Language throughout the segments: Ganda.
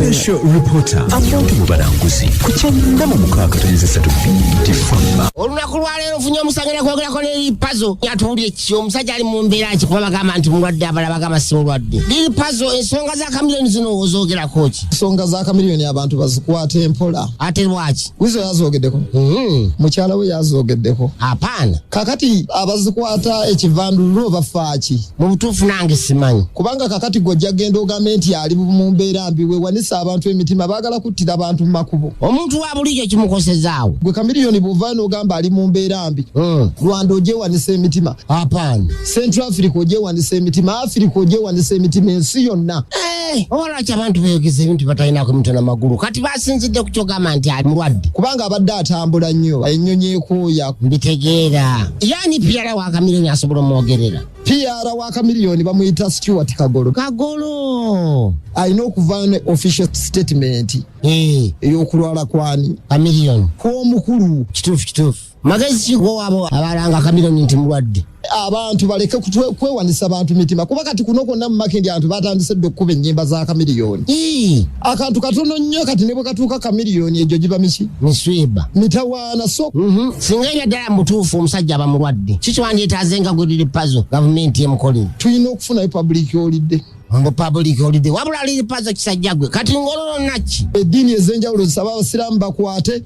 Special reporter Amooti mu balanguzi ku kyenda mu mukaaga tenzesatu BT olunaku lwaleero funye omusangana kwogerako ne Pazo yatuulye ekyo omusajja ali mu mbeera ki kuba bagamba nti mulwadde abalala bagamba Simulwadde. Pazo ensonga za Chameleone zino ozoogerako ki? Ensonga za Chameleone abantu bazikwata empola. Ate lwaki? Wizo yazoogeddeko. Mukyala we yazoogeddeko. Hapana. Kakati abazikwata ekivandululo bafaaki. Mu butuufu nange simanyi. Kubanga kakati gojja genda ogambe nti ali mu mbeera mbi weewanisa abantu emitima baagala kuttira abantu mu makubo. Omuntu wa bulijjo kimukosezaawo. Gwe Chameleone bw'ovaayo n'ogamba ali mu mbeera mbi. Rwanda ogyewanisa emitima. Hapana. Central Africa ogyewanisa emitima. Africa ogyewanisa emitima ensi yonna. Olwaki abantu beeyogeza ebintu batalinako mito n'amagulu kati basinzidde ku kyogamba nti ali mulwadde. Kubanga abadde atambula nnyo ennyonyi ekooya. Mbitegeera. Yani PR wa Chameleone asobola omwogerera. PR wa Chameleone bamuyita Stuart Kagolo. Kagolo. Alina okuvaayo ne official statement. Ey'okulwala kwani? Chameleone. Kw'omukulu. Kituufu. Magezi ki g'owaabo abalanga Chameleone nti mulwadde? Abantu baleke kwewanisa abantu mitima kuba kati kuno kwonna mu makendi abantu batandise dde okukuba ennyimba za Chameleone. Akantu katono nnyo kati ne bwe katuuka Chameleone egyo giba miki? Misweba. Mitawaana so. Singa enya ddala mutuufu omusajja aba mulwadde kiki wandyetaazenga gwediri Pazo gavumenti emukolere? Tulina okufunayo public holiday. Ngo public holiday wabula liri Pazo kisajja gwe kati ngololo naki? Eddiini ez'enjawulo zisaba abasiraamu bakwate.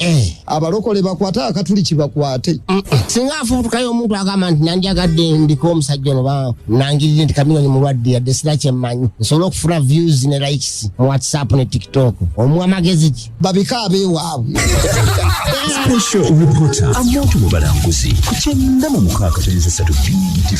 Abalokole bakwate akatuliki bakwate. Singa afuutukayo omuntu agamba nti nandyagadde ndiko omusajja ono nangirire nti Chameleone mulwadde yadde sira kyemmanyi nsobola okufuna views ne likes mu WhatsApp ne TikTok omuwa magezi ki? Babika abeewaabwe. Special reporter Amooti mu balanguzi ku kyenda mu mukaaga tenzesatu BT.